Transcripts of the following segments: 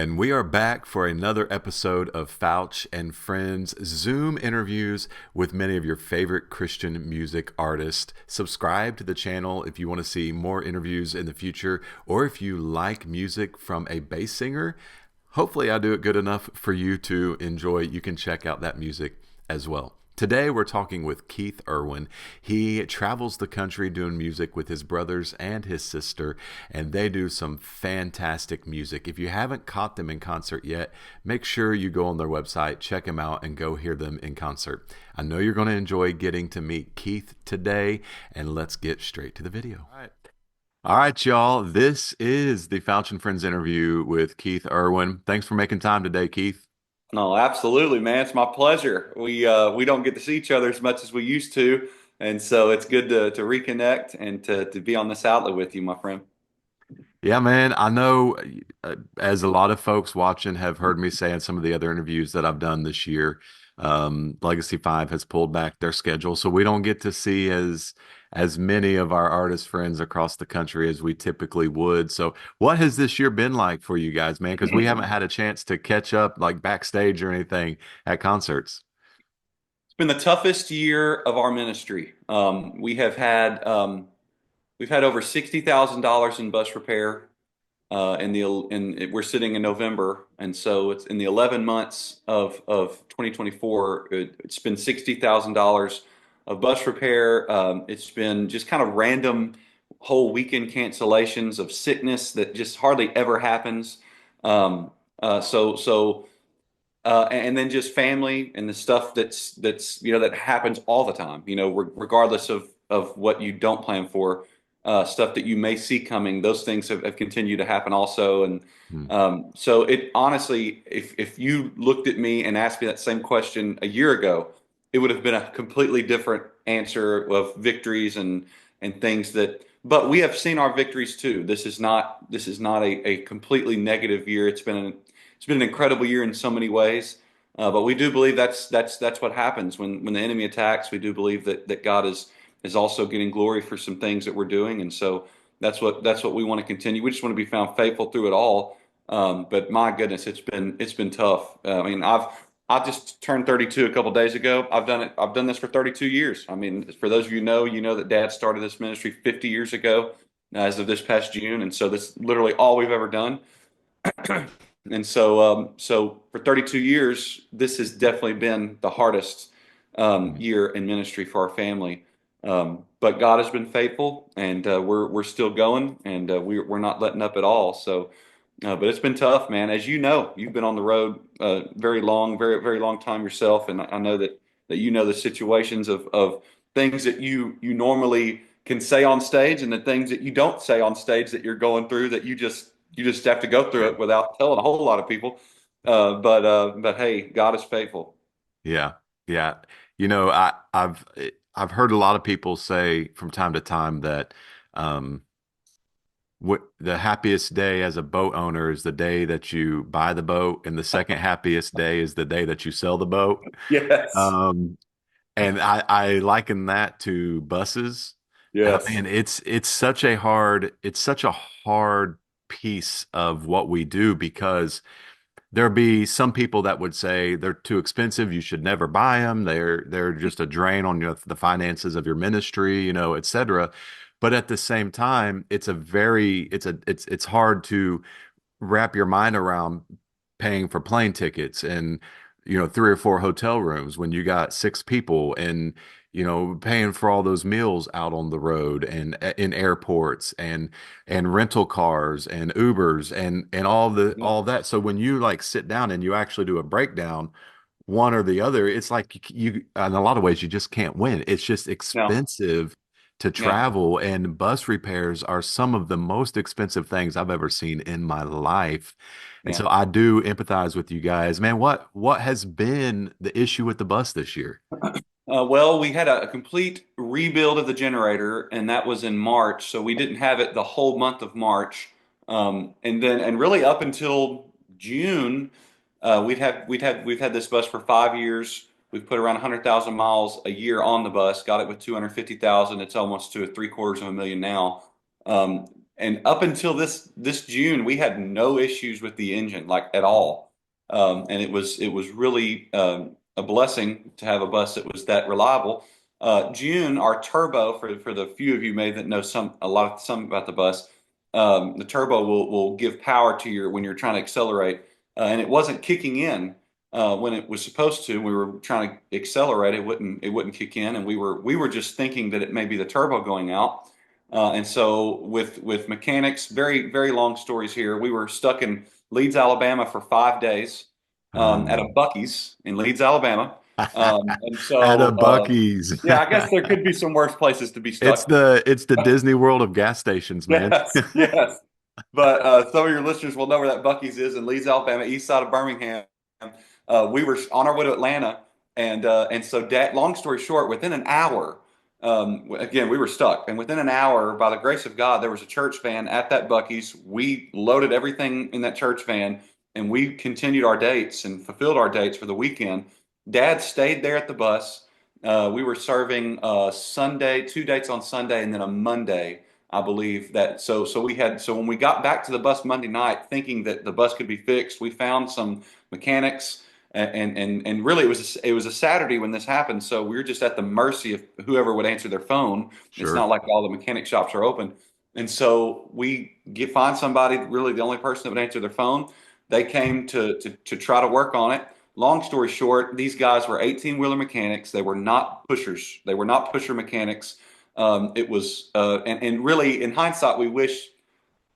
And we are back for another episode of Fouch and Friends Zoom interviews with many of your favorite Christian music artists. Subscribe to the channel if you want to see more interviews in the future, or if you like music from a bass singer. Hopefully, I do it good enough for you to enjoy. You can check out that music as well. Today, we're talking with Keith Erwin. He travels the country doing music with his brothers and his sister, and they do some fantastic music. If you haven't caught them in concert yet, make sure you go on their website, check them out, and go hear them in concert. I know you're going to enjoy getting to meet Keith today, and let's get straight to the video. All right, y'all. This is the Fouch and Friends interview with Keith Erwin. Thanks for making time today, Keith. No, absolutely, man. It's my pleasure. We don't get to see each other as much as we used to, and so it's good to reconnect and to be on this outlet with you, my friend. Yeah, man. I know, as a lot of folks watching have heard me say in some of the other interviews that I've done this year, Legacy 5 has pulled back their schedule, so we don't get to see as many of our artist friends across the country as we typically would. So, what has this year been like for you guys, man? Because we haven't had a chance to catch up like backstage or anything at concerts. It's been the toughest year of our ministry. We've had over $60,000 in bus repair. We're sitting in November, and so it's in the 11 months of 2024. It's been $60,000 of bus repair. It's been just kind of random whole weekend cancellations of sickness that just hardly ever happens. Um, and then just family and the stuff that's that happens all the time. Regardless of what you don't plan for, stuff that you may see coming. Those things have continued to happen also. And Hmm. so it honestly, if you looked at me and asked me that same question a year ago, it would have been a completely different answer of victories and things that. But we have seen our victories too. This is not a completely negative year. It's been an incredible year in so many ways. But we do believe that's what happens when the enemy attacks. We do believe that God is also getting glory for some things that we're doing, and so that's what we want to continue. We just want to be found faithful through it all. But my goodness, it's been tough. I just turned 32 a couple days ago. I've done this for 32 years. I mean, for those of you know that Dad started this ministry 50 years ago, as of this past June, and so that's literally all we've ever done. And so for 32 years, this has definitely been the hardest year in ministry for our family. But God has been faithful, and we're still going, and we're not letting up at all. So, but it's been tough, man. As you know, you've been on the road very long time yourself, and I know that you know the situations of things that you normally can say on stage, and the things that you don't say on stage that you're going through that you just have to go through it without telling a whole lot of people. But hey, God is faithful. Yeah, yeah. I've heard a lot of people say from time to time that um, what the happiest day as a boat owner is the day that you buy the boat, and the second happiest day is the day that you sell the boat. Yes. Um, and I liken that to buses. Yes. Man, it's such a hard piece of what we do because there'd be some people that would say they're too expensive. You should never buy them. They're just a drain on the finances of your ministry, et cetera. But at the same time, it's hard to wrap your mind around paying for plane tickets and three or four hotel rooms when you got six people and paying for all those meals out on the road and in airports and rental cars and Ubers and all that. So when you like sit down and you actually do a breakdown, one or the other, it's like you in a lot of ways you just can't win. It's just No. expensive to Yeah. travel, and bus repairs are some of the most expensive things I've ever seen in my life. And Yeah. so I do empathize with you guys. Man, what has been the issue with the bus this year? Well, we had a complete rebuild of the generator, and that was in March. So we didn't have it the whole month of March, and really up until June, we've had this bus for 5 years. We've put around 100,000 miles a year on the bus. Got it with 250,000. It's almost to a three quarters of a million now. Um, And up until this June, we had no issues with the engine, like at all. And it was really a blessing to have a bus that was that reliable. June, our turbo, for the few of you may that know some about the bus, the turbo will give power to your when you're trying to accelerate, and it wasn't kicking in when it was supposed to. We were trying to accelerate, it wouldn't kick in, and we were just thinking that it may be the turbo going out. And so with mechanics, very very long stories here. We were stuck in Leeds, Alabama for 5 days at a Um, Bucky's in Leeds, Alabama. And at a so Bucky's. yeah, I guess there could be some worse places to be It's stuck. the Disney World of gas stations, man. Yes, yes. But some of your listeners will know where that Bucky's is in Leeds, Alabama, east side of Birmingham. We were on our way to Atlanta, and so Dad. Long story short, within an hour, again we were stuck, and within an hour, by the grace of God, there was a church van at that Bucky's. We loaded everything in that church van, and we continued our dates and fulfilled our dates for the weekend. Dad stayed there at the bus. We were serving Sunday, 2 dates on Sunday, and then a Monday. I believe that so when we got back to the bus Monday night, thinking that the bus could be fixed, we found some mechanics, and really it was a Saturday when this happened, so we were just at the mercy of whoever would answer their phone. It's Sure. not like all the mechanic shops are open, and so find somebody, really the only person that would answer their phone. They came to try to work on it. Long story short, these guys were 18-wheeler mechanics. They were not pushers. They were not pusher mechanics. It was, and really, in hindsight, we wish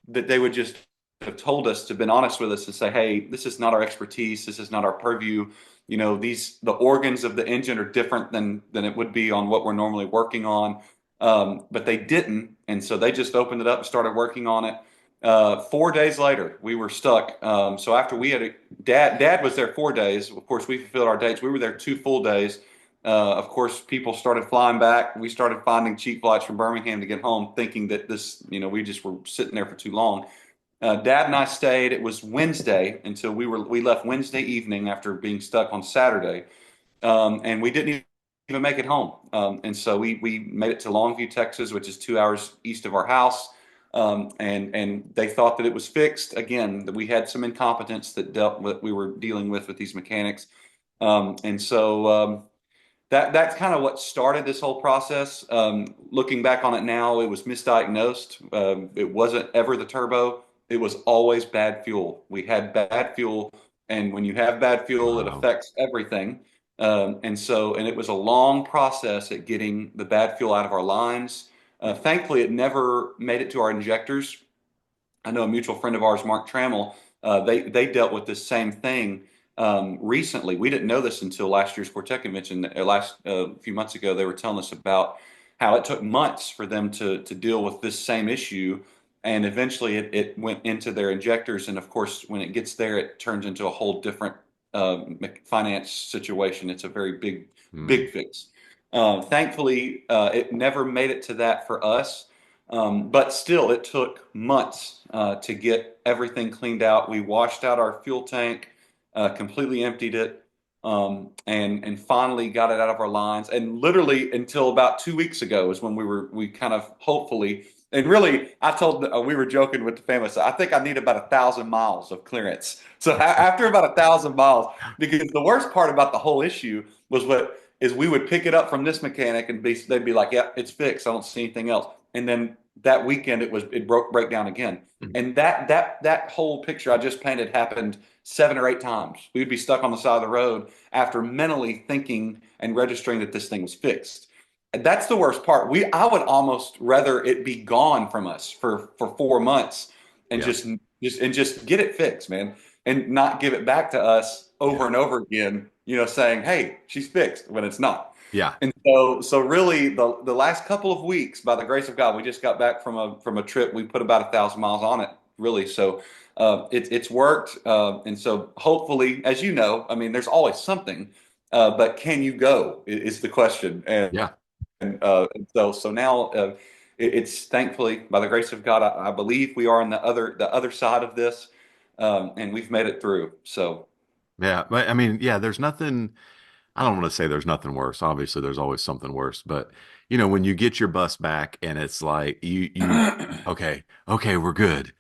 that they would just have told us, to been honest with us, and say, "Hey, this is not our expertise. This is not our purview. The organs of the engine are different than it would be on what we're normally working on." But they didn't, and so they just opened it up and started working on it. 4 days later, we were stuck. So after we had Dad was there 4 days. Of course, we fulfilled our dates. We were there 2 full days. Of course, people started flying back. We started finding cheap flights from Birmingham to get home, thinking that we just were sitting there for too long. Dad and I stayed. It was Wednesday until we left Wednesday evening after being stuck on Saturday, and we didn't even make it home. And so we made it to Longview, Texas, which is 2 hours east of our house. And they thought that it was fixed. Again, that we had some incompetence we were dealing with these mechanics. And so that's kind of what started this whole process. Looking back on it now, it was misdiagnosed. It wasn't ever the turbo. It was always bad fuel. We had bad fuel, and when you have bad fuel, it Wow. affects everything. And it was a long process at getting the bad fuel out of our lines. Thankfully, it never made it to our injectors. I know a mutual friend of ours, Mark Trammell. They dealt with this same thing recently. We didn't know this until last year's Quartet convention. Last few months ago, they were telling us about how it took months for them to deal with this same issue, and eventually it went into their injectors. And of course, when it gets there, it turns into a whole different finance situation. It's a very big Hmm. big fix. Thankfully, it never made it to that for us. But still, it took months to get everything cleaned out. We washed out our fuel tank, completely emptied it, and finally got it out of our lines. And literally until about 2 weeks ago is when we kind of hopefully. And really, I told we were joking with the family. So I think I need about 1,000 miles of clearance. So after about 1,000 miles, because the worst part about the whole issue was what is we would pick it up from this mechanic and they'd be like, "Yep, it's fixed. I don't see anything else." And then that weekend it break down again. And that whole picture I just painted happened 7 or 8 times. We would be stuck on the side of the road after mentally thinking and registering that this thing was fixed. And that's the worst part. I would almost rather it be gone from us for 4 months and Yeah. just get it fixed, man, and not give it back to us over Yeah. and over again, saying, "Hey, she's fixed," when it's not. Yeah. And so really, the last couple of weeks, by the grace of God, we just got back from a trip. We put about 1,000 miles on it, really. So it's worked, and so hopefully, as you know, I mean, there's always something, but can you go is the question. And Yeah. and so now it's thankfully by the grace of God, I believe we are on the other side of this, and we've made it through. So Yeah. But I mean, yeah, there's nothing. I don't want to say there's nothing worse. Obviously, there's always something worse. But when you get your bus back and it's like okay, okay, we're good.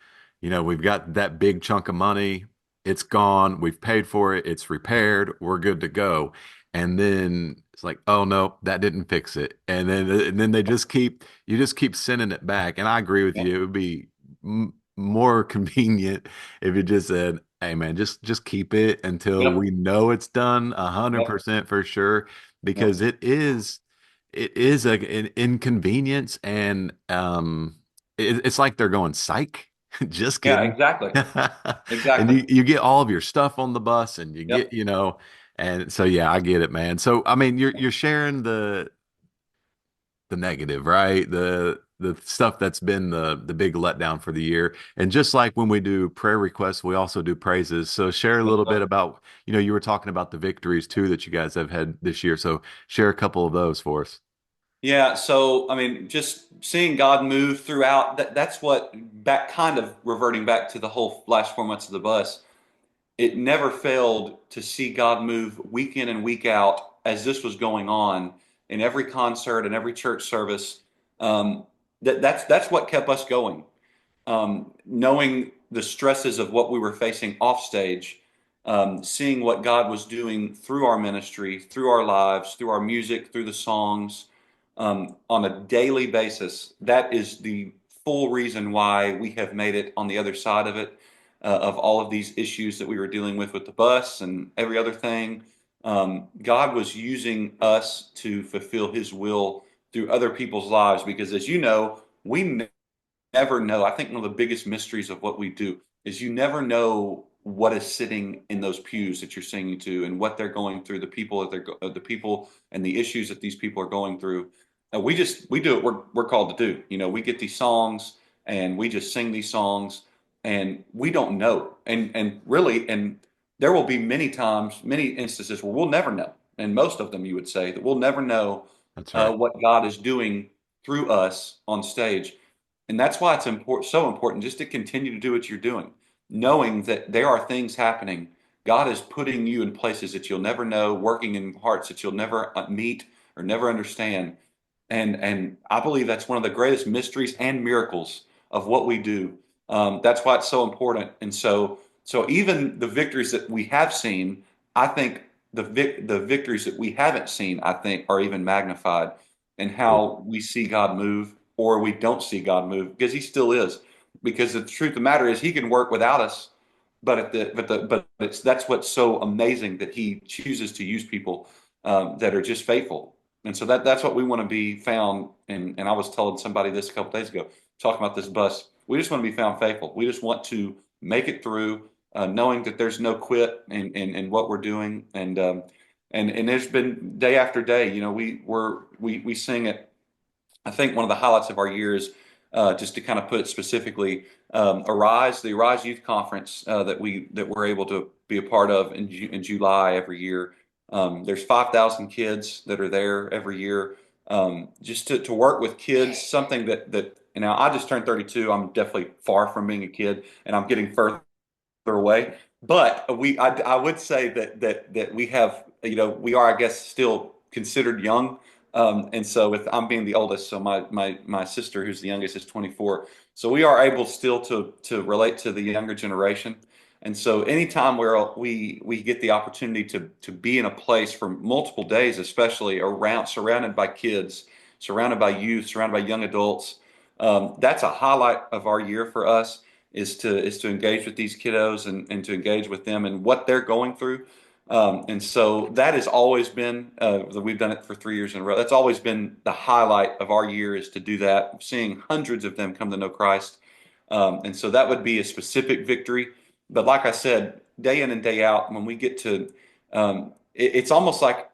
We've got that big chunk of money. It's gone. We've paid for it. It's repaired. We're good to go. And then it's like, oh no, that didn't fix it. And then you just keep sending it back. And I agree with Yep. you. It would be more convenient if you just said, hey man, just keep it until Yep. we know it's done a hundred Yep. percent for sure, Yep. because it is an inconvenience, and it's like they're going psych. Just Yeah, kidding. exactly. And Exactly. you get all of your stuff on the bus, and you get Yep. and so yeah, I get it, man. So I mean, you're sharing the negative, right? The stuff that's been the big letdown for the year. And just like when we do prayer requests, we also do praises. So share a Yes, little bit sir. about, you were talking about the victories too that you guys have had this year. So share a couple of those for us. Yeah, so I mean, just seeing God move throughout that's what back kind of reverting back to the whole last 4 months of the bus. It never failed to see God move week in and week out as this was going on in every concert and every church service. Um, that's what kept us going. Knowing the stresses of what we were facing off stage, seeing what God was doing through our ministry, through our lives, through our music, through the songs, on a daily basis. That is the full reason why we have made it on the other side of it, of all of these issues that we were dealing with the bus and every other thing. God was using us to fulfill His will through other people's lives because, as you know, we never know. I think one of the biggest mysteries of what we do is you never know what is sitting in those pews that you're singing to and what they're going through, the people that the people and the issues that these people are going through. We do what we're called to do. We get these songs and we just sing these songs and we don't know. And really, and there will be many times, many instances where we'll never know. And most of them, you would say that we'll never know That's right. what God is doing through us on stage. And that's why it's so important just to continue to do what you're doing, knowing that there are things happening. God is putting you in places that you'll never know, working in hearts that you'll never meet or never understand. And I believe that's one of the greatest mysteries and miracles of what we do. That's why it's so important. And so even the victories that we have seen, I think the victories that we haven't seen, I think, are even magnified in Cool. how we see God move or we don't see God move because He still is. Because the truth of the matter is, He can work without us, but that's what's so amazing that He chooses to use people that are just faithful. And so that's what we want to be found. And I was telling somebody this a couple days ago, talking about this bus. We just want to be found faithful. We just want to make it through, knowing that there's no quit in what we're doing. And there's been day after day. We sing it. I think one of the highlights of our year is just to kind of put it specifically, the Arise Youth Conference that we're able to be a part of in July every year. There's 5,000 kids that are there every year, just to work with kids. Something that I just turned 32. I'm definitely far from being a kid, and I'm getting further away. But I would say that we have, we are, I guess, still considered young. And so with I'm being the oldest, so my sister, who's the youngest, is 24. So we are able still to relate to the younger generation. And so anytime where we get the opportunity to be in a place for multiple days, especially around surrounded by kids, surrounded by youth, surrounded by young adults, that's a highlight of our year for us is to engage with these kiddos and to engage with them and what they're going through. And so that has always been we've done it for 3 years in a row. That's always been the highlight of our year is to do that, seeing hundreds of them come to know Christ. And so that would be a specific victory. But like I said, day in and day out, when we get to it's almost like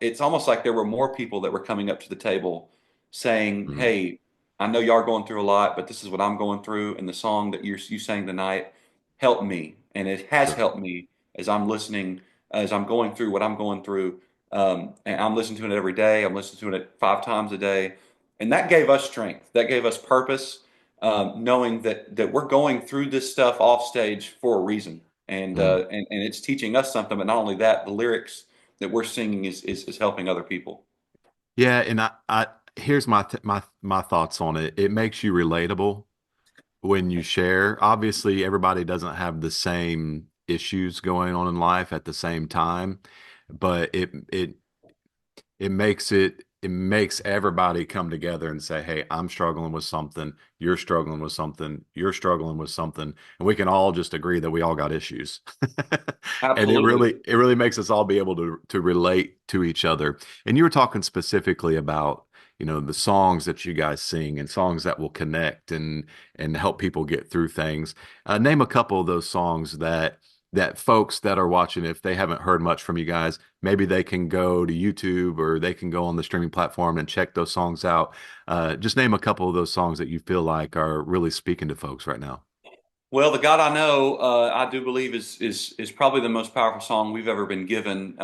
there were more people that were coming up to the table saying, Mhm. "Hey, I know y'all are going through a lot, but this is what I'm going through, and the song that you sang tonight helped me, and it has Sure. helped me as I'm listening, as I'm going through what I'm going through, and I'm listening to it every day. I'm listening to it 5 times a day, and that gave us strength. That gave us purpose, knowing that we're going through this stuff off stage for a reason, and Mm. it's teaching us something. But not only that, the lyrics." that we're singing is helping other people. Yeah, and I here's my thoughts on it. It makes you relatable when you share. Obviously, everybody doesn't have the same issues going on in life at the same time, but it makes everybody come together and say, "Hey, I'm struggling with something, you're struggling with something, you're struggling with something," and we can all just agree that we all got issues. And Absolutely. it really makes us all be able to relate to each other. And you were talking specifically about, the songs that you guys sing and songs that will connect and help people get through things. Name a couple of those songs that folks that are watching, if they haven't heard much from you guys, maybe they can go to YouTube or they can go on the streaming platform and check those songs out. Just name a couple of those songs that you feel like are really speaking to folks right now. Well, the God I Know, I do believe is probably the most powerful song we've ever been given.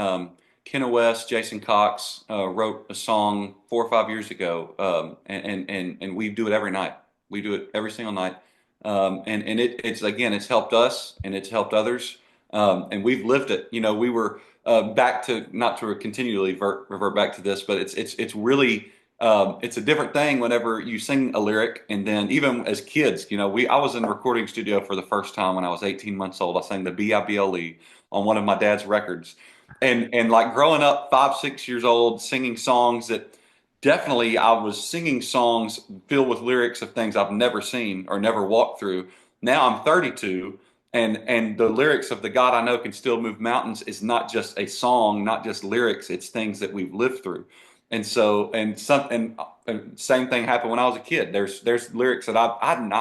Kenna West, Jason Cox wrote a song 4 or 5 years ago, and we do it every night. We do it every single night, and it's again, it's helped us and it's helped others, and we've lived it. We were back to not to continually revert back to this, but it's really it's a different thing whenever you sing a lyric, and then even as kids, I was in the recording studio for the first time when I was 18 months old. I sang the Bible on one of my dad's records, and like growing up 5, 6 years old, singing songs that definitely I was singing songs filled with lyrics of things I've never seen or never walked through. Now I'm 32. And the lyrics of the God I Know Can Still Move Mountains is not just a song, not just lyrics. It's things that we've lived through. And so, and same thing happened when I was a kid. There's lyrics that I don't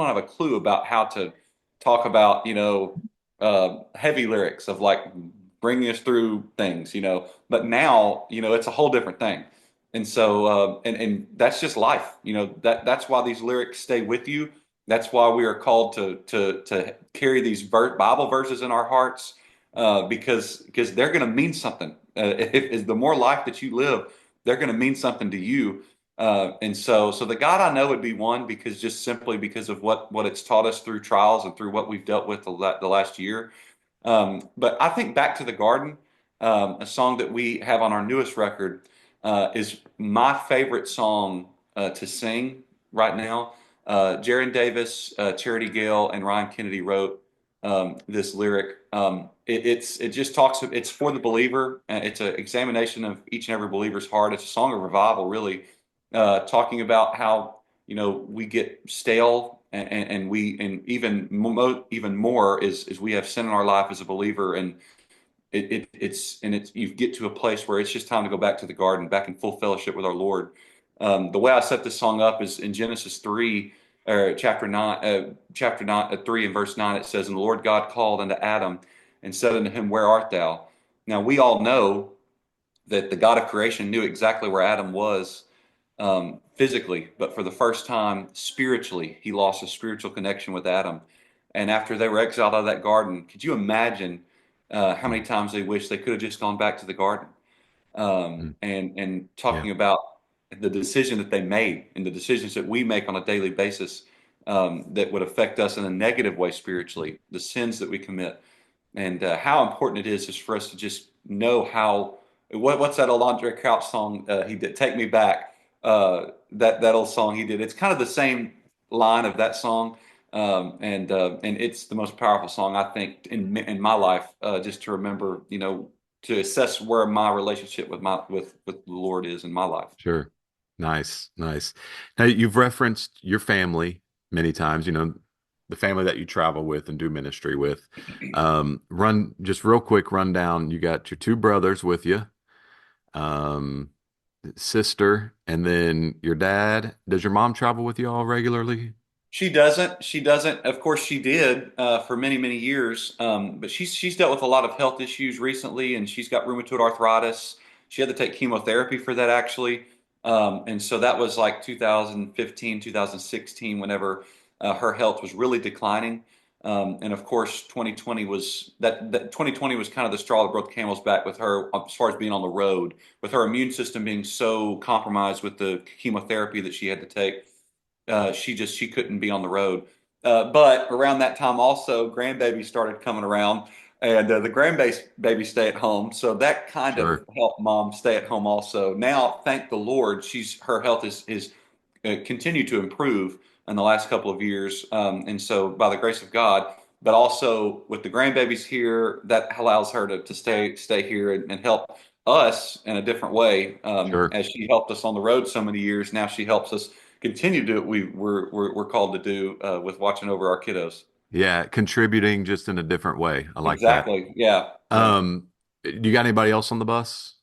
have a clue about how to talk about, heavy lyrics of like bringing us through things, But now, it's a whole different thing. And so, and that's just life, that's why these lyrics stay with you. That's why we are called to carry these Bible verses in our hearts, because they're going to mean something. If the more life that you live, they're going to mean something to you. And so the God I Know would be one, because just simply because of what it's taught us through trials and through what we've dealt with the last year. But I think Back to the Garden, a song that we have on our newest record, is my favorite song to sing right now. Jaron Davis, Charity Gale, and Ryan Kennedy wrote this lyric. It just talks. It's for the believer. It's an examination of each and every believer's heart. It's a song of revival, really, talking about how we get stale, and even more is we have sin in our life as a believer, and it's you get to a place where it's just time to go back to the garden, back in full fellowship with our Lord. The way I set this song up is in Genesis 3, or chapter 9, 3 and verse 9. It says, "And the Lord God called unto Adam and said unto him, Where art thou?" Now we all know that the God of creation knew exactly where Adam was, physically, but for the first time, spiritually, he lost a spiritual connection with Adam. And after they were exiled out of that garden, could you imagine how many times they wish they could have just gone back to the garden? Mm. And Yeah, talking about the decision that they made and the decisions that we make on a daily basis, that would affect us in a negative way spiritually, the sins that we commit, and how important it is for us to just know how. What's that old Andre Crouch song he did? "Take Me Back." That old song he did. It's kind of the same line of that song, and it's the most powerful song I think in my life. Just to remember, to assess where my relationship with the Lord is in my life. sure. Nice, nice. Now you've referenced your family many times, the family that you travel with and do ministry with. Run just real quick rundown. You got your two brothers with you, um, sister, and then your dad. Does your mom travel with you all regularly? She doesn't. She doesn't. Of course, she did for many, many years. But she's dealt with a lot of health issues recently, and she's got rheumatoid arthritis. She had to take chemotherapy for that, actually. And so that was like 2015, 2016, whenever her health was really declining. And of course, 2020 that 2020 was kind of the straw that broke the camel's back with her, as far as being on the road, with her immune system being so compromised with the chemotherapy that she had to take. She couldn't be on the road. But around that time also, grandbaby started coming around, and the grandbaby stay at home. So that kind of Sure. helped mom stay at home also. Now, thank the Lord, she's her health is continued to improve in the last couple of years, and so by the grace of God. But also with the grandbabies here, that allows her to stay here and help us in a different way. Sure. As she helped us on the road so many years, now she helps us continue to do what we're called to do with watching over our kiddos. Yeah, contributing just in a different way. I like that. Exactly. Yeah. Yeah. You got anybody else on the bus?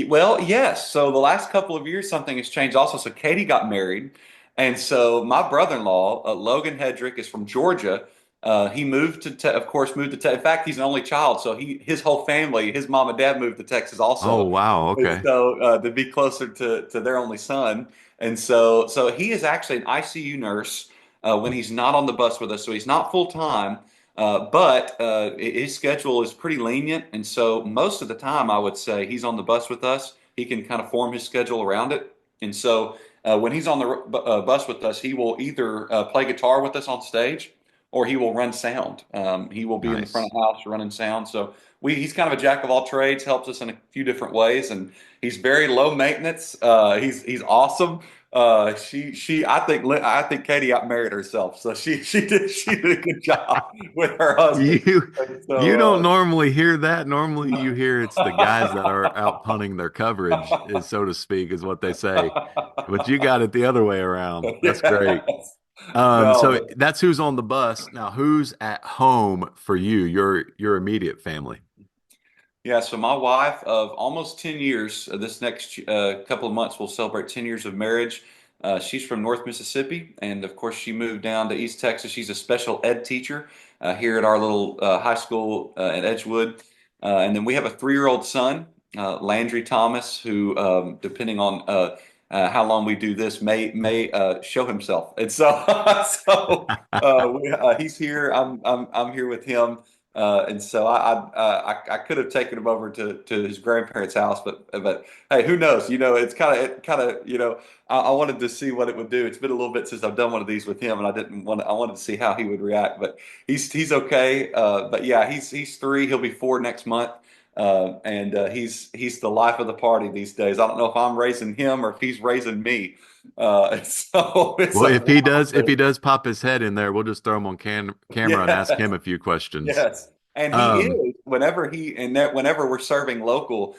Well, yes. So the last couple of years, something has changed also. So Katie got married. And so my brother-in-law, Logan Hedrick, is from Georgia. He moved of course, moved to Texas. In fact, he's an only child. So his whole family, his mom and dad moved to Texas Oh, also. wow. And Okay. so to be closer to their only son. And so he is actually an ICU nurse when he's not on the bus with us. So he's not full time. But his schedule is pretty lenient, and so most of the time, I would say he's on the bus with us. He can kind of form his schedule around it, and so when he's on the bus with us, he will either play guitar with us on stage, or he will run sound. He will be in the front Nice. of the house running sound. So he's kind of a jack of all trades, helps us in a few different ways, and he's very low maintenance. He's awesome. I think Katie outmarried herself, so she did a good job with her husband. You And you don't so normally hear that. Normally you hear it's the guys that are out punting their coverage, so to speak, is what they say. But you got it the other way around. That's great. yes, no, So that's who's on the bus. Now, who's at home for you, your immediate family? yeah, so my wife of almost 10 years, this next couple of months, we'll celebrate 10 years of marriage. She's from North Mississippi, and of course, she moved down to East Texas. She's a special ed teacher here at our little high school at Edgewood. And then we have a 3-year-old son, Landry Thomas, who, depending on how long we do this, may show himself. And so, he's here. I'm here with him. And so I could have taken him over to his grandparents' house, but hey, who knows? It's kind of I wanted to see what it would do. It's been a little bit since I've done one of these with him, and I wanted to see how he would react. But he's okay. But yeah, he's 3. He'll be 4 next month. And he's the life of the party these days. I don't know if I'm raising him or if he's raising me. So it's Well, a wild if he thing. does pop his head in there, we'll just throw him on camera and ask him Yes. a few questions. Yes. And he Um, is, whenever we're serving local,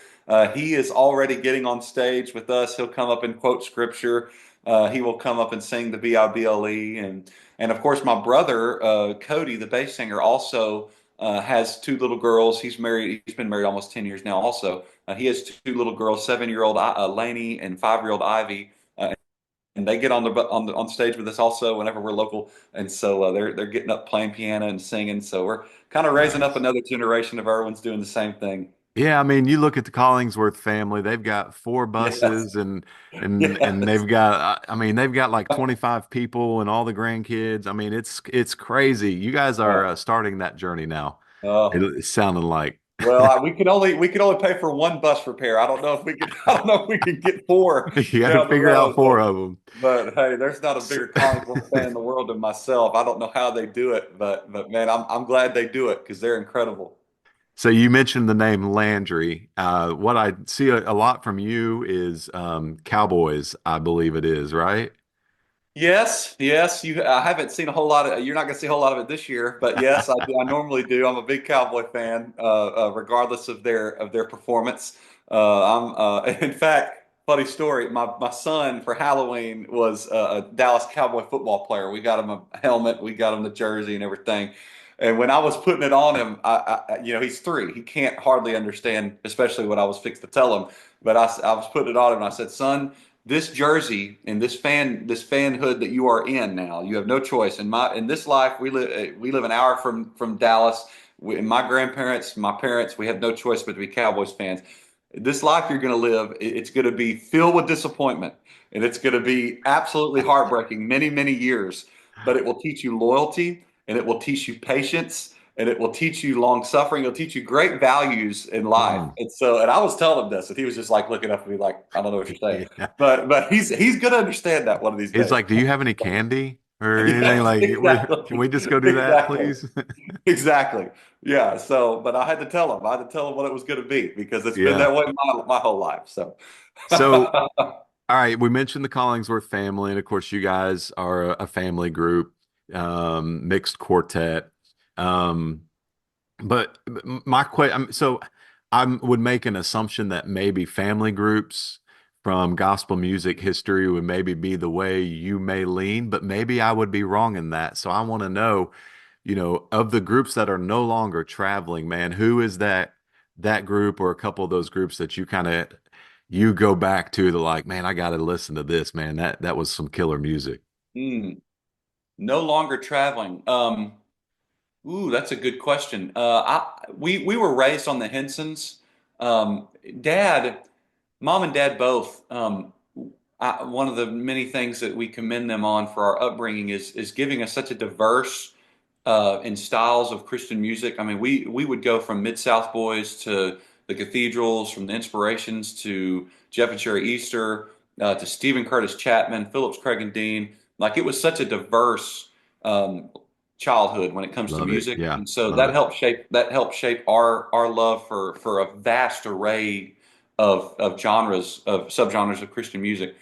he is already getting on stage with us. He'll come up and quote scripture. He will come up and sing the Bible, and of course my brother Cody, the bass singer, also has 2 little girls. He's married. He's been married almost 10 years now. Also, he has 2 little girls, 7-year-old Lainey and 5-year-old Ivy. And they get on stage with us also whenever we're local, and so they're getting up playing piano and singing. So we're kind of raising up nice. another generation of Erwins doing the same thing. Yeah, I mean, you look at the Collingsworth family, they've got 4 Yes, buses and yes, I mean, they've got like 25 people and all the grandkids. I mean, it's crazy. You guys are yeah. starting that journey now. Uh, It's sounding like well, we could only pay for 1 bus repair. I don't know if we could. I don't know if we could get 4 you got to down the figure out road, 4 of them. but hey, there's not a bigger Collingsworth fan in the world than myself. I don't know how they do it, but man, I'm glad they do it because they're incredible. So you mentioned the name Landry. What I see a lot from you is Cowboys, I believe it is, right? Yes, yes. I haven't seen a whole lot of. You're not going to see a whole lot of it this year, but yes, I do. I normally do. I'm a big Cowboy fan, regardless of their performance. In fact, funny story. My son for Halloween was a Dallas Cowboy football player. We got him a helmet, we got him the jersey and everything. And when I was putting it on him, he's 3. He can't hardly understand, especially what I was fixed to tell him. But I was putting it on him, and I said, "Son, this jersey and this fanhood that you are in now, you have no choice. In this life, we live an hour from Dallas. And my grandparents, my parents, we have no choice but to be Cowboys fans. This life you're going to live, it's going to be filled with disappointment, and it's going to be absolutely heartbreaking many, many years. But it will teach you loyalty, and it will teach you patience, and it will teach you long suffering. It'll teach you great values in life." Mm. And I was telling him this, and he was just like looking up at me like, "I don't know what you're saying." Yeah. But he's gonna understand that one of these He's days. like, "Do you have any candy?" or anything Yes, like, can we exactly. just go do that, Exactly. please? Exactly. Yeah. So, but I had to tell him. I had to tell him what it was going to be because it's been Yeah. that way my whole life. So, So, all right, we mentioned the Collingsworth family, and of course, you guys are a family group, mixed quartet. Um, but my question, so I would make an assumption that maybe family groups from gospel music history would maybe be the way you may lean, but maybe I would be wrong in that. So I want to know, of the groups that are no longer traveling, man, who is that group or a couple of those groups that you go back to the like, man, I got to listen to this, man. That was some killer music. hmm, no longer traveling. Ooh, that's a good question. We were raised on the Hensons. Um, Dad, Mom and Dad both. One of the many things that we commend them on for our upbringing is giving us such a diverse in styles of Christian music. I mean, we would go from Mid South Boys to the Cathedrals, from the Inspirations to Jeff and Cherry Easter, to Stephen Curtis Chapman, Phillips Craig and Dean. Like it was such a diverse um, childhood when it comes to Love it. music, Yeah, and so love it. that helped shape our love for a vast array of genres of subgenres of Christian music.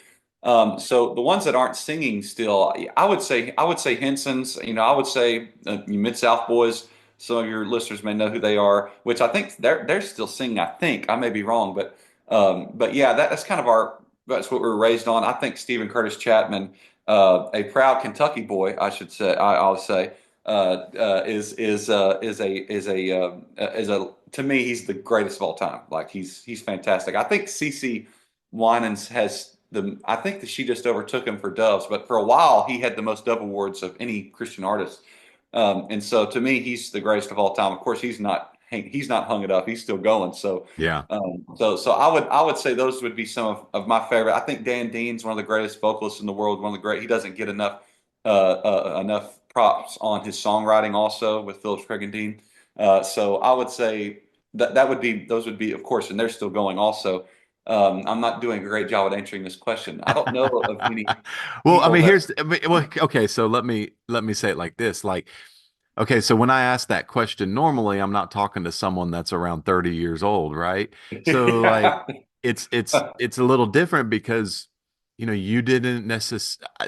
So the ones that aren't singing still, I would say Henson's. I would say Mid South Boys. Some of your listeners may know who they are, which I think they're still singing. I think I may be wrong, but yeah, that's kind of that's what we were raised on. I think Stephen Curtis Chapman, a proud Kentucky boy, I should say, I'll say, is a to me he's the greatest of all time. Like he's fantastic. I think CeCe Winans has I think that she just overtook him for Doves, but for a while he had the most Dove awards of any Christian artist. And so to me, he's the greatest of all time. Of course, he's not hung it up. He's still going. So Yeah. so I would say those would be some of my favorite. I think Dan Dean's one of the greatest vocalists in the world. One of the great. He doesn't get enough props on his songwriting also with Phillips Craig and Dean. So I would say that would be those would be of course, and they're still going also. I'm not doing a great job at answering this question. I don't know of many Well, I people mean, that. well, okay, so let me say it like this. Like, okay, so when I ask that question, normally I'm not talking to someone that's around 30 years old, right? So like Yeah, it's a little different because you didn't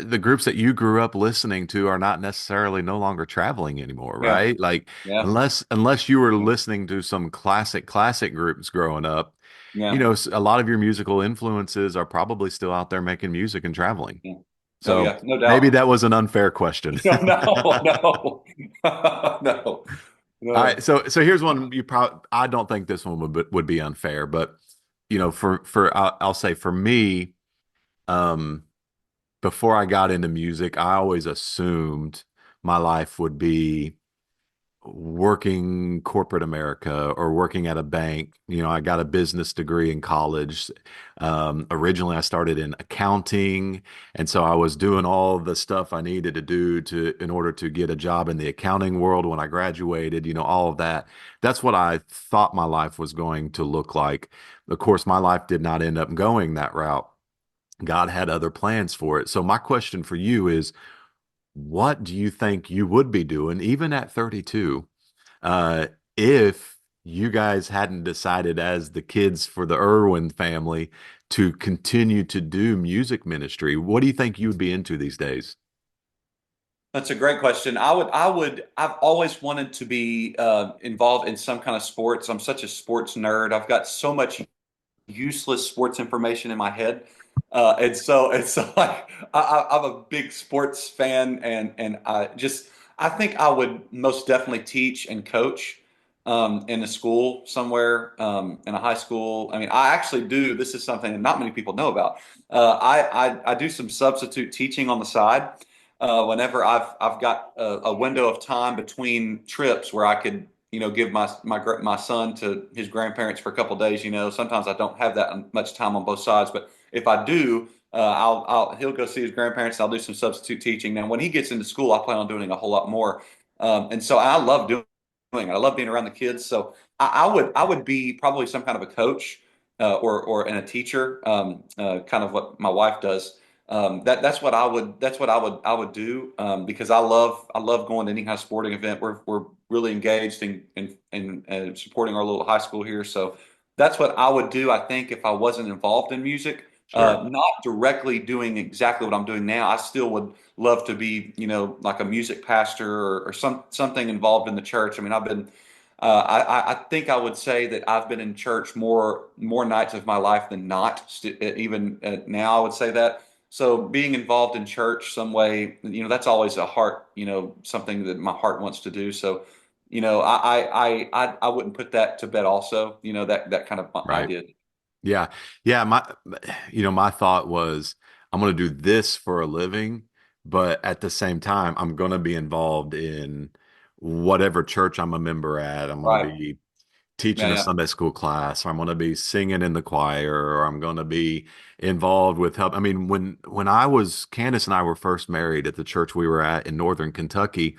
the groups that you grew up listening to are not necessarily no longer traveling anymore, yeah, right? Like yeah, unless you were listening to some classic groups growing up, yeah, a lot of your musical influences are probably still out there making music and traveling. yeah. Oh So yeah, no maybe doubt. that was an unfair question. No, no, no, no, All no. right, so here's one you probably I don't think this one would be unfair, but for I'll say for me, um, before I got into music, I always assumed my life would be working corporate America or working at a bank. I got a business degree in college. Originally, I started in accounting, and so I was doing all the stuff I needed to do in order to get a job in the accounting world when I graduated. All of that. That's what I thought my life was going to look like. Of course, my life did not end up going that route. God had other plans for it. So my question for you is, what do you think you would be doing, even at 32, if you guys hadn't decided as the kids for the Irwin family to continue to do music ministry? What do you think you would be into these days? That's a great question. I've always wanted to be involved in some kind of sports. I'm such a sports nerd. I've got so much useless sports information in my head. And so like I'm a big sports fan, and I think I would most definitely teach and coach in a school somewhere, in a high school. I mean, I actually do. This is something that not many people know about. I do some substitute teaching on the side. Whenever I've got a window of time between trips where I could give my son to his grandparents for a couple of days. Sometimes I don't have that much time on both sides, but if I do, he'll go see his grandparents. And I'll do some substitute teaching. Now, when he gets into school, I plan on doing a whole lot more, and so I love doing it. I love being around the kids. So I would be probably some kind of a coach, or and a teacher, kind of what my wife does. That's what I would do, because I love going to any kind of sporting event. We're really engaged in supporting our little high school here, so that's what I would do. I think if I wasn't involved in music, Sure. not directly doing exactly what I'm doing now, I still would love to be, like a music pastor, or something involved in the church. I mean, I've been I think I would say that I've been in church more nights of my life than not. Even now, I would say that. So being involved in church some way, that's always a heart, something that my heart wants to do. So, I wouldn't put that to bed also, that kind of Right. idea. Yeah. Yeah. My thought was, I'm going to do this for a living, but at the same time, I'm going to be involved in whatever church I'm a member at. I'm going to Right. be teaching Yeah. a Yeah. Sunday school class, or I'm going to be singing in the choir, or I'm going to be involved with help. I mean, when Candace and I were first married at the church we were at in Northern Kentucky,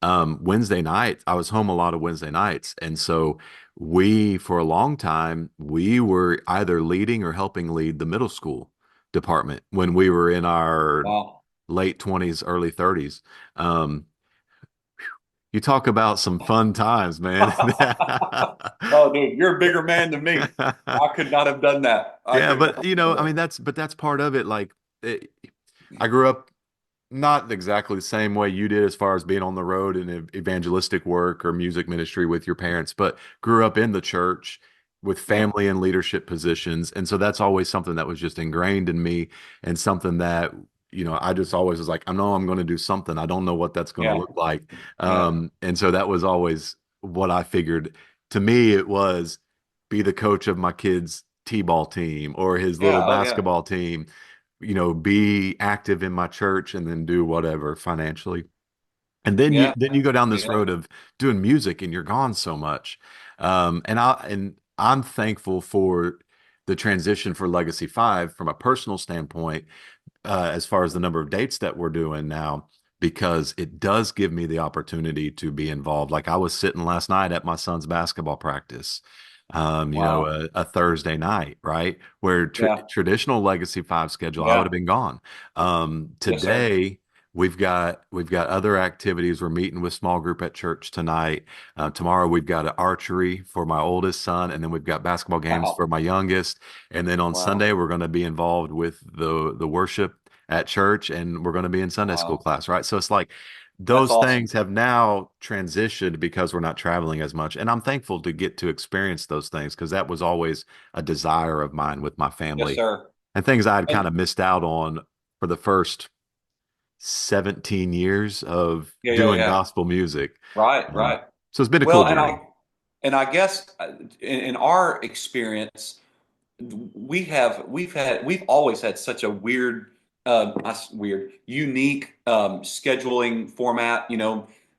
Wednesday night, I was home a lot of Wednesday nights. And so for a long time, we were either leading or helping lead the middle school department when we were in our Wow. late 20s, early 30s. Um, you talk about some fun times, man. Oh, dude, you're a bigger man than me. I could not have done that. I Yeah, could not but have done I that. mean, that's part of it. Like, I grew up not exactly the same way you did as far as being on the road and evangelistic work or music ministry with your parents, but grew up in the church with Yeah. family and leadership positions. And so that's always something that was just ingrained in me, and something that, I just always was like, I know I'm going to do something. I don't know what that's going to Yeah. look like. Yeah. And so that was always what I figured. To me, it was be the coach of my kid's t-ball team or his little Yeah. Oh, yeah. basketball team, be active in my church, and then do whatever financially. And then you Yeah. then you go down this Yeah. road of doing music, and you're gone so much. And I'm thankful for the transition for Legacy 5 from a personal standpoint, as far as the number of dates that we're doing now, because it does give me the opportunity to be involved. Like, I was sitting last night at my son's basketball practice, Wow. a Thursday night, right? Where Yeah. traditional Legacy 5 schedule, I would have Yeah. been gone. Yes, sir. Today, we've got other activities. We're meeting with small group at church tonight. Tomorrow we've got an archery for my oldest son, and then we've got basketball games for Wow. my youngest. And then on Wow. Sunday, we're going to be involved with the worship at church, and we're going to be in Sunday school Wow. class, right? So it's like That's those awesome. things have now transitioned because we're not traveling as much. And I'm thankful to get to experience those things, because that was always a desire of mine with my Yes, family, sir. and things I had kind And of missed out on for the first 17 years of yeah, yeah, doing yeah. gospel music. Right, Um, right. so it's been a cool Well, journey. and I guess in our experience, we've always had such a weird, unique scheduling format.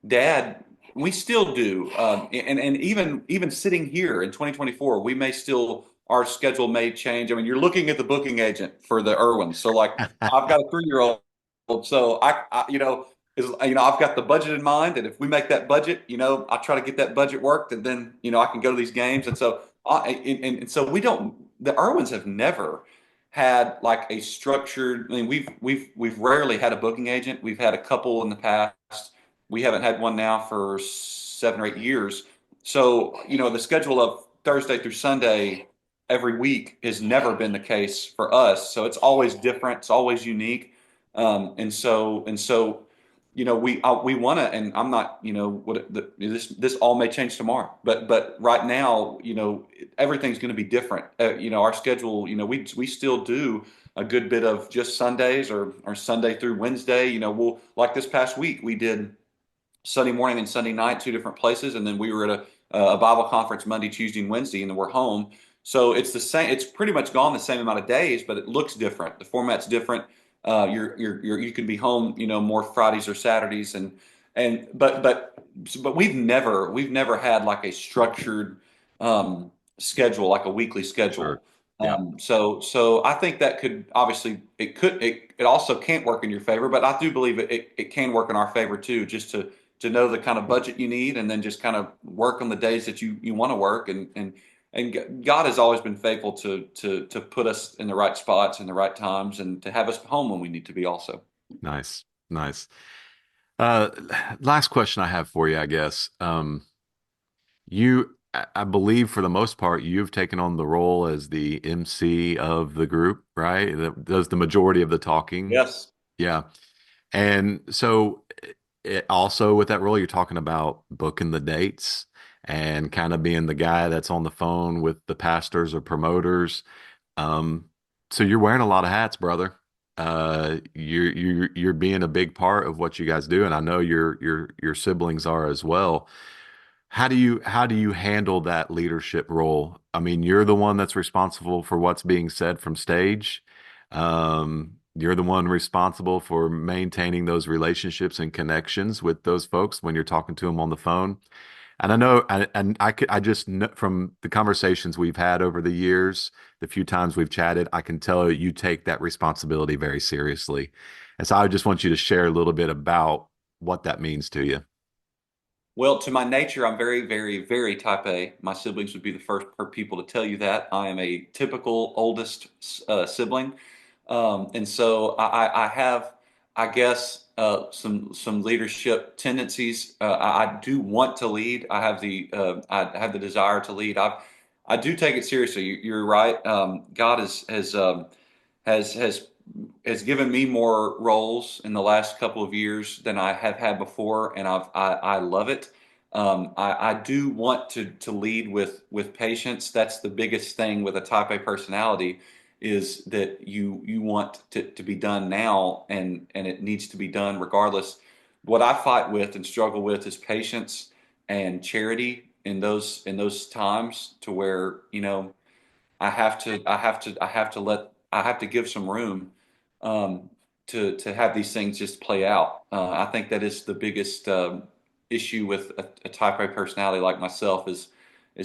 Dad, we still do, and even sitting here in 2024, we may still our schedule may change. I mean, you're looking at the booking agent for the Erwins, so like I've got a 3-year old, so I've got the budget in mind, and if we make that budget, I try to get that budget worked, and then I can go to these games, and so and so we don't. The Irwins have never had like a structured. I mean, we've rarely had a booking agent. We've had a couple in the past. We haven't had one now for 7 or 8 years. So the schedule of Thursday through Sunday every week has never been the case for us. So it's always different. It's always unique. And so we want to, and I'm not, this all may change tomorrow, but right now, everything's going to be different. Our schedule, we still do a good bit of just Sundays, or Sunday through Wednesday. We'll, like this past week, we did Sunday morning and Sunday night, two different places, and then we were at a Bible conference Monday, Tuesday, and Wednesday, and then we're home. So it's the same. It's pretty much gone the same amount of days, but it looks different. The format's different. You can be home, more Fridays or Saturdays, and but we've never had like a structured schedule, like a weekly Sure. schedule. Yeah. So I think that could obviously it also can't work in your favor, but I do believe it can work in our favor too, just to know the kind of budget you need, and then just kind of work on the days that you want to work, and God has always been faithful to put us in the right spots in the right times and to have us home when we need to be also. Nice, nice. Uh, Last question I have for you, I guess. I believe for the most part, you've taken on the role as the MC of the group, right? That does the majority of the talking. Yes. Yeah. And so also with that role, you're talking about booking the dates and kind of being the guy that's on the phone with the pastors or promoters. Um, so you're wearing a lot of hats, brother. You're being a big part of what you guys do, and I know your siblings are as well. How do you handle that leadership role? I mean, you're the one that's responsible for what's being said from stage. You're the one responsible for maintaining those relationships and connections with those folks when you're talking to them on the phone. And I know, and I just know from the conversations we've had over the years, the few times we've chatted, I can tell you take that responsibility very seriously. And so I just want you to share a little bit about what that means to you. Well, to my nature, I'm very, very, very type A. My siblings would be the first people to tell you that. I am a typical oldest sibling. And so I have, I guess, some leadership tendencies. I do want to lead. I have the desire to lead. I do take it seriously. You're right. God has has has given me more roles in the last couple of years than I have had before, and I love it. I do want to lead with patience. That's the biggest thing with a type A personality, is that you want to be done now, and it needs to be done regardless. What I fight with and struggle with is patience and charity in those times to where, I have to give some room um, to have these things just play out. I think that is the biggest issue with a type A personality like myself is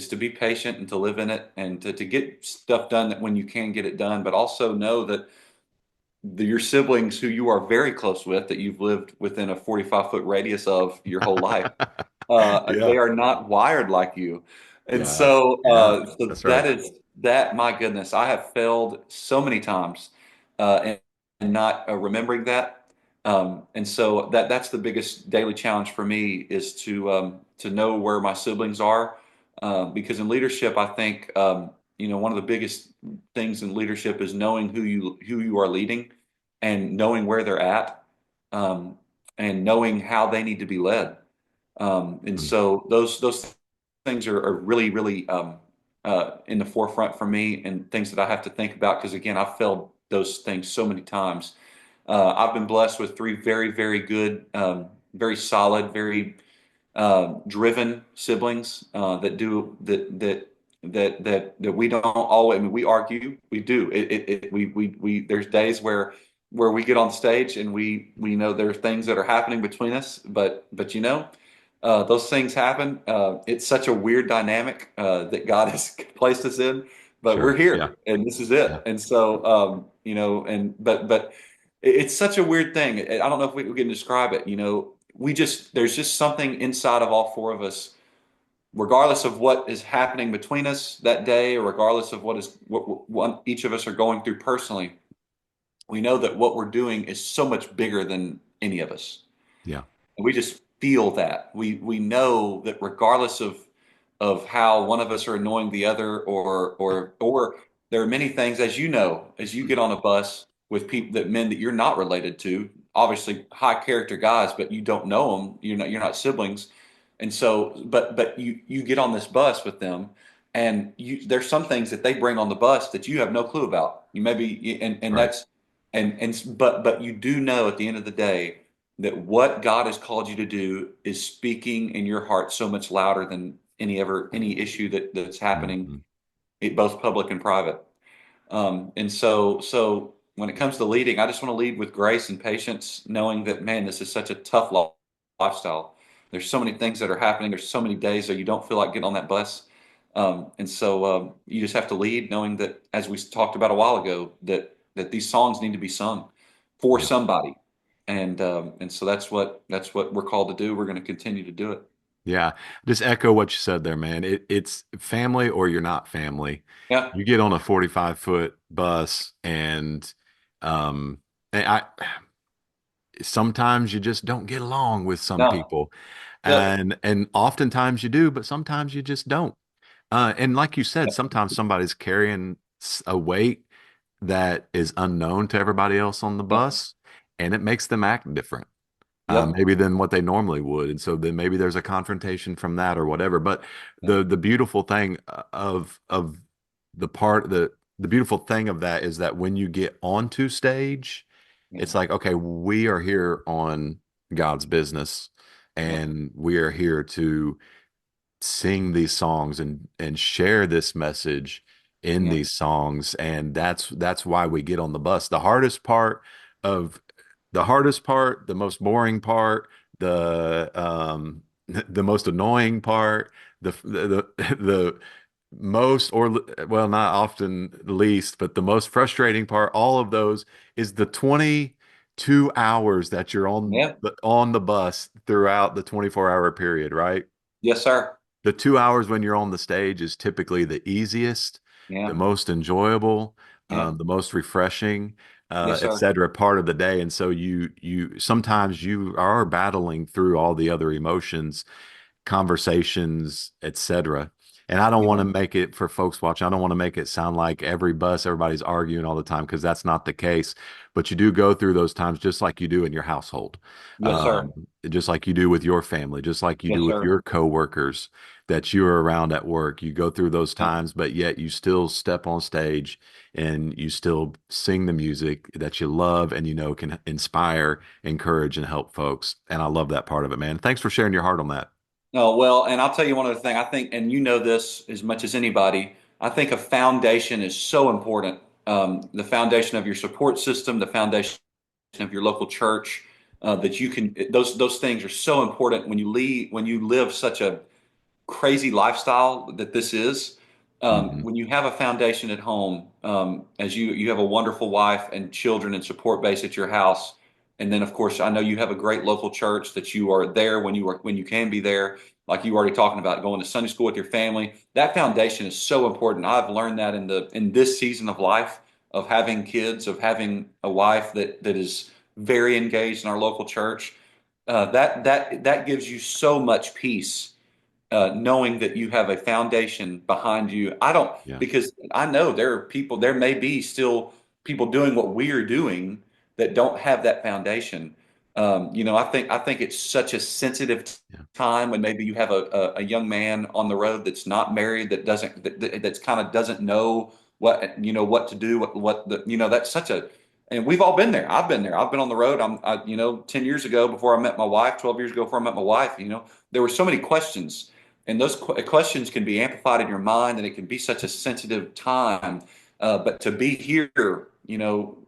to be patient and to live in it and to get stuff done that when you can get it done, but also know that your siblings who you are very close with, that you've lived within a 45-foot radius of your whole life, Yeah. they are not wired like you. And Yeah. Yeah. so That's right. that is that, my goodness, I have failed so many times and not remembering that. And so that's the biggest daily challenge for me, is to know where my siblings are. Because in leadership, I think, one of the biggest things in leadership is knowing who you are leading and knowing where they're at, um, and knowing how they need to be led. And Mm. so those things are really, really in the forefront for me, and things that I have to think about, because again, I've failed those things so many times. I've been blessed with three very, very good, very solid, very driven siblings that we don't always. I mean, we argue, we do. We there's days where we get on stage and we know there are things that are happening between us, but those things happen. It's such a weird dynamic that God has placed us in, but we're Sure. Yeah. here and this is Yeah. it. And so, and but it's such a weird thing. I don't know if we can describe it. There's just something inside of all four of us, regardless of what is happening between us that day, or regardless of what each of us are going through personally. We know that what we're doing is so much bigger than any of us. Yeah. And we just feel that. We know that regardless of how one of us are annoying the other, or there are many things, as you know, as you get on a bus with men that you're not related to, obviously high character guys, but you don't know them, you're not siblings. And so, but you get on this bus with them, and there's some things that they bring on the bus that you have no clue about. You maybe and Right. that's but you do know at the end of the day that what God has called you to do is speaking in your heart so much louder than any issue that's happening, Mhm. both public and private. And so when it comes to leading, I just want to lead with grace and patience, knowing that, man, this is such a tough lifestyle. There's so many things that are happening. There's so many days that you don't feel like getting on that bus. And so you just have to lead, knowing that, as we talked about a while ago, that these songs need to be sung for Yeah. somebody. And so that's what we're called to do. We're going to continue to do it. Yeah, just echo what you said there, man. It's family or you're not family. Yeah. You get on a 45-foot bus um and I sometimes you just don't get along with some No. people. Yep. And oftentimes you do, but sometimes you just don't. And like you said, Yep. sometimes somebody's carrying a weight that is unknown to everybody else on the Yep. bus, and it makes them act different, Yep. maybe than what they normally would. And so then maybe there's a confrontation from that or whatever. But the beautiful thing of the part the beautiful thing of that is that when you get onto stage, Yeah. it's like, okay, we are here on God's business, Yep. and we are here to sing these songs and share this message in Yep. these songs, and that's why we get on the bus. Of the most boring part, the most annoying part, the most, or well, not often least, but the most frustrating part, all of those, is the 22 hours that you're Yep. on the bus throughout the 24-hour period, right? Yes, sir. The 2 hours when you're on the stage is typically the easiest, the Yeah. most enjoyable, Yeah. the most refreshing, Yes, et sir. cetera, part of the day. And so you sometimes you are battling through all the other emotions, conversations, etc. And I don't want to Yeah. make it, for folks watching, I don't want to make it sound like every bus, everybody's arguing all the time, because that's not the case. But you do go through those times just like you do in your household, Yes, sir. just like you do with your family, just like you do Yes, with sir. your coworkers that you are around at work. You go through those Yeah. times, but yet you still step on stage and you still sing the music that you love and you know can inspire, encourage, and help folks. And I love that part of it, man. Thanks for sharing your heart on that. Oh, well, and I'll tell you one other thing. I think, and you know this as much as anybody, I think a foundation is so important. The foundation of your support system, the foundation of your local church, that you can, those things are so important when you live such a crazy lifestyle that this is. Hmm. When you have a foundation at home, as you have a wonderful wife and children and support base at your house, and then of course I know you have a great local church that you are there when you can be there, like you were already talking about going to Sunday school with your family. That foundation is so important. I've learned that in this season of life, of having kids, of having a wife that is very engaged in our local church. That gives you so much peace, knowing that you have a foundation behind you. I don't, Yeah. because I know there may be still people doing what we are doing that don't have that foundation. I think it's such a sensitive Yeah. time when maybe you have a young man on the road that's not married, that's kind of doesn't know what to do, that's such a, and we've all been there. I've been there. I've been on the road. 10 years ago before I met my wife, 12 years ago before I met my wife, there were so many questions, and those questions can be amplified in your mind, and it can be such a sensitive time. But to be here,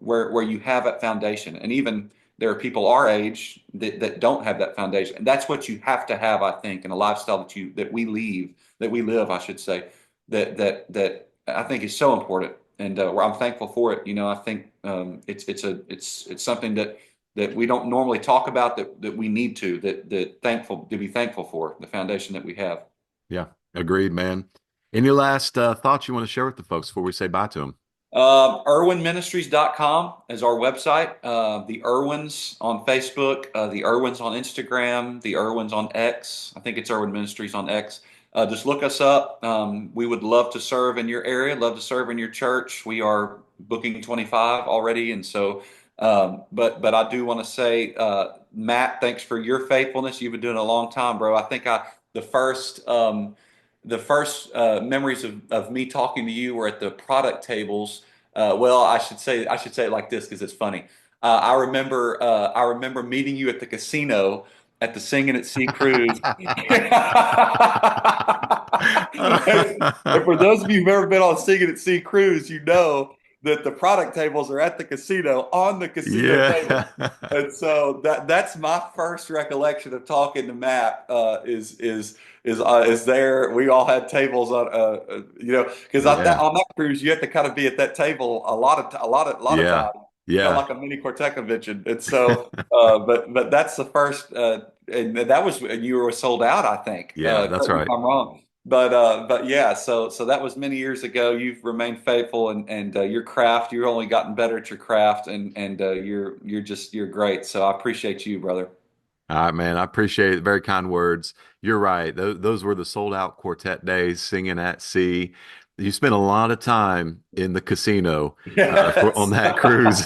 where you have that foundation, and even there are people our age that don't have that foundation, and that's what you have to have, I think, in a lifestyle that we live, I should say, that I think is so important, and I'm thankful for it. I think it's something that we don't normally talk about, that we need to be thankful for the foundation that we have. Yeah. Agreed, man. Any last thoughts you want to share with the folks before we say bye to them? Irwinministries.com is our website. The Erwins on Facebook, the Erwins on Instagram, the Erwins on X. I think it's Erwin Ministries on X. Just look us up. We would love to serve in your area, love to serve in your church. We are booking 25 already. And so, but I do want to say, Matt, thanks for your faithfulness. You've been doing it a long time, bro. I think the first memories of me talking to you were at the product tables. Well, I should say it like this because it's funny. I remember meeting you at the casino at the Singing at Sea cruise. And for those of you who've ever been on a Singing at Sea cruise, you know that the product tables are at the casino on the casino table. Yeah. And so that's my first recollection of talking to Matt. Is there? We all had tables on, because Yeah. on that cruise you have to kind of be at that table a lot of Yeah. time, kind of Yeah. like a mini Cortec convention. And so, but that's the first. and that was when you were sold out, I think. Yeah, that's Correct me if right. I'm wrong. But yeah, so that was many years ago. You've remained faithful, and your craft. You've only gotten better at your craft, and you're great. So I appreciate you, brother. All right, man. I appreciate it. Very kind words. You're right. Those were the sold out quartet days, singing at sea. You spent a lot of time in the casino on Yes. that cruise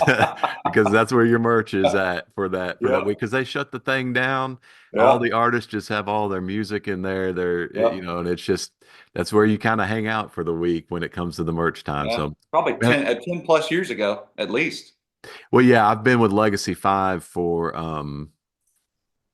because that's where your merch is at for that Yep. week. Because they shut the thing down. All Yep. the artists just have all their music in there. Yep. And it's just that's where you kind of hang out for the week when it comes to the merch time. Yeah. So, Probably man, 10 plus years ago, at least. well, yeah, I've been with Legacy 5 for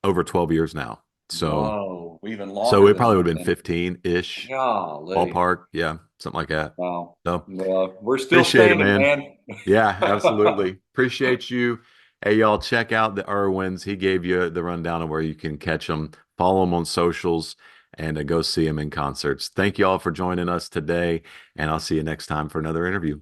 over 12 years now. So. Whoa, even So longer it than probably would that have been then. 15-ish Golly. ballpark. Yeah, something like that. Wow. So Well, we're still appreciate it, standing, man. man. Yeah, absolutely. Appreciate you. Hey, y'all, check out the Erwins. He gave you the rundown of where you can catch them. Follow them on socials and go see them in concerts. Thank you all for joining us today, and I'll see you next time for another interview.